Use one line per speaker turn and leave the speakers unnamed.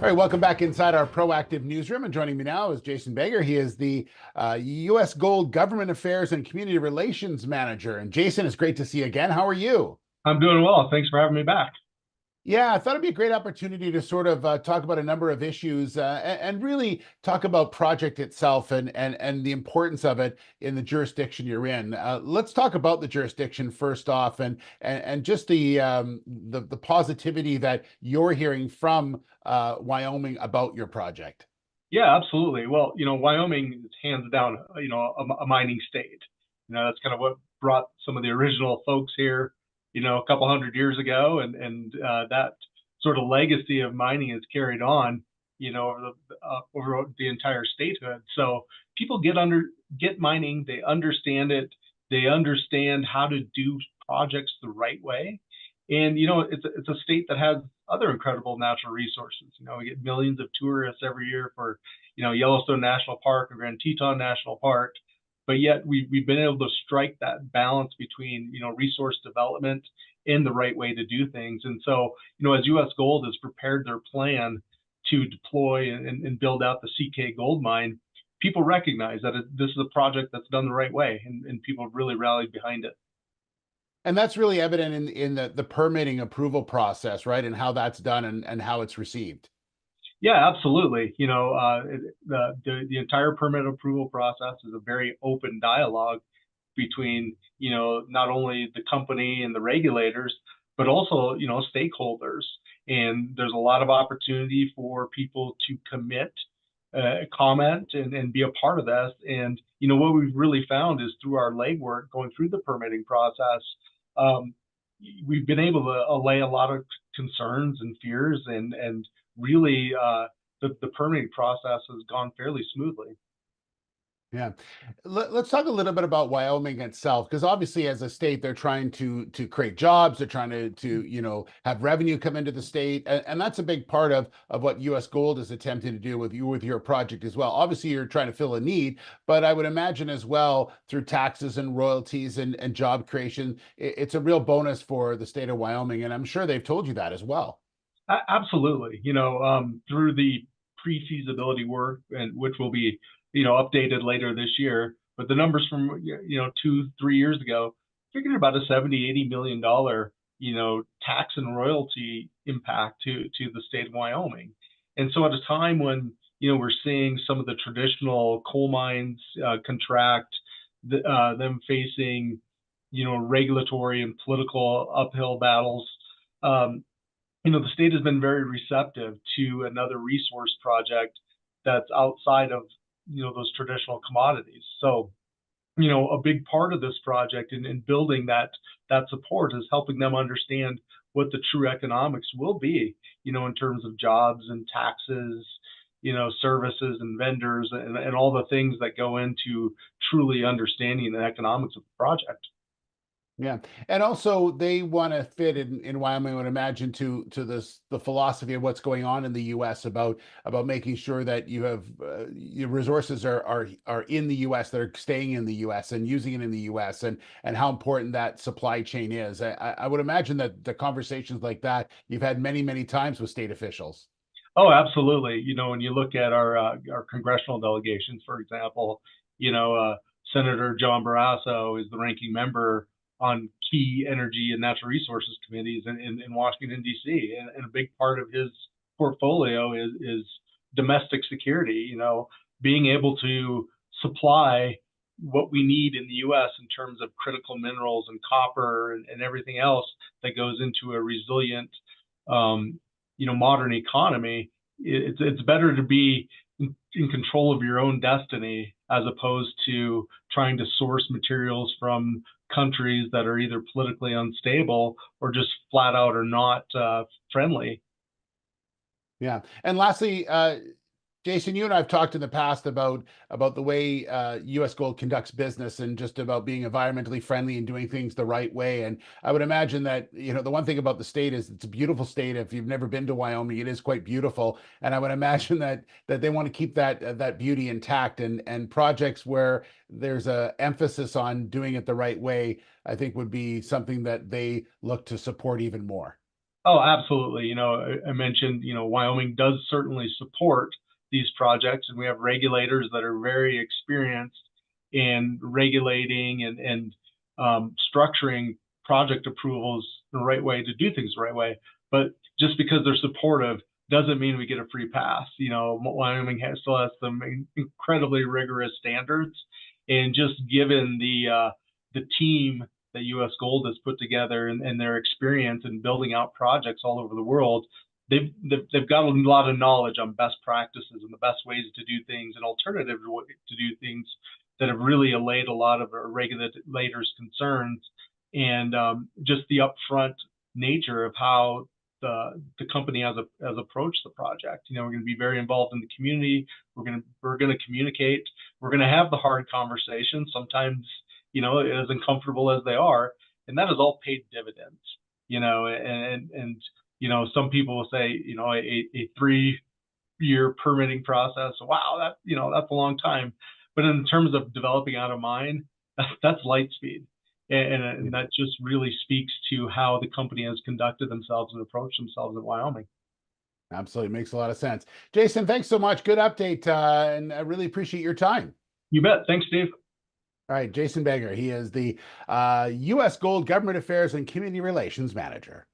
All right, welcome back inside our proactive newsroom. And joining me now is Jason Baker. He is the U.S. Gold Government Affairs and Community Relations Manager. And Jason, it's great to see you again. How are you?
I'm doing well. Thanks for having me back.
Yeah, I thought it'd be a great opportunity to sort of talk about a number of issues and really talk about project itself and the importance of it in the jurisdiction you're in. Let's talk about the jurisdiction first off, and just the positivity that you're hearing from Wyoming about your project.
Yeah, absolutely. Well, Wyoming is hands down, a mining state. That's kind of what brought some of the original folks here, a couple hundred years ago, and that sort of legacy of mining is carried on, over the entire statehood. So people get mining, they understand it, they understand how to do projects the right way, and it's a state that has other incredible natural resources. We get millions of tourists every year for, Yellowstone National Park or Grand Teton National Park, but yet we've been able to strike that balance between, resource development and the right way to do things. And so, as U.S. Gold has prepared their plan to deploy and build out the CK gold mine, people recognize that this is a project that's done the right way, and people really rallied behind it.
And that's really evident in the permitting approval process, right? And how that's done and how it's received.
Yeah, absolutely. The entire permit approval process is a very open dialogue between, not only the company and the regulators, but also, stakeholders. And there's a lot of opportunity for people to commit, comment, and be a part of this. And, what we've really found is through our legwork going through the permitting process, um, we've been able to allay a lot of concerns and fears, and really the permitting process has gone fairly smoothly.
Yeah. Let's talk a little bit about Wyoming itself, because obviously as a state, they're trying to create jobs, they're trying to have revenue come into the state. And that's a big part of what US Gold is attempting to do with your project as well. Obviously, you're trying to fill a need, but I would imagine as well through taxes and royalties and job creation, it's a real bonus for the state of Wyoming. And I'm sure they've told you that as well.
Absolutely. Through the pre-feasibility work, and which will be, updated later this year, but the numbers from, 2, 3 years ago figured about a 70, $80 million, tax and royalty impact to the state of Wyoming. And so at a time when, we're seeing some of the traditional coal mines contract, them facing, regulatory and political uphill battles, um, the state has been very receptive to another resource project that's outside of, those traditional commodities. So, a big part of this project in building that support is helping them understand what the true economics will be, in terms of jobs and taxes, services and vendors, and all the things that go into truly understanding the economics of the project.
Yeah, and also they want to fit in Wyoming, I would imagine, to the philosophy of what's going on in the U.S. about making sure that you have your resources are in the U.S., that are staying in the U.S. and using it in the U.S. and how important that supply chain is. I would imagine that the conversations like that you've had many times with state officials.
Oh, absolutely. When you look at our congressional delegations, for example, Senator John Barrasso is the ranking member on key energy and natural resources committees in Washington, D.C. And a big part of his portfolio is domestic security, being able to supply what we need in the U.S. in terms of critical minerals and copper and everything else that goes into a resilient, modern economy. It's better to be in control of your own destiny as opposed to trying to source materials from countries that are either politically unstable or just flat out are not friendly.
Yeah. And lastly, Jason, you and I have talked in the past about the way U.S. Gold conducts business and just about being environmentally friendly and doing things the right way. And I would imagine that, the one thing about the state is it's a beautiful state. If you've never been to Wyoming, it is quite beautiful. And I would imagine that they want to keep that beauty intact, and projects where there's a emphasis on doing it the right way, I think would be something that they look to support even more.
Oh, absolutely. I mentioned, Wyoming does certainly support these projects, and we have regulators that are very experienced in regulating and structuring project approvals the right way to do things the right way. But just because they're supportive doesn't mean we get a free pass. Wyoming still has some incredibly rigorous standards, and just given the team that U.S. Gold has put together and their experience in building out projects all over the world, they've got a lot of knowledge on best practices and the best ways to do things and alternative to do things that have really allayed a lot of our regulators' concerns, and just the upfront nature of how the company has approached the project. We're going to be very involved in the community. We're going to communicate. We're going to have the hard conversations. Sometimes, as uncomfortable as they are, and that has all paid dividends. And some people will say, a 3-year permitting process. Wow, that's a long time. But in terms of developing out of mine, that's light speed. And that just really speaks to how the company has conducted themselves and approached themselves in Wyoming.
Absolutely. Makes a lot of sense. Jason, thanks so much. Good update. And I really appreciate your time.
You bet. Thanks, Steve.
All right. Jason Beggar. He is the U.S. Gold Government Affairs and Community Relations Manager.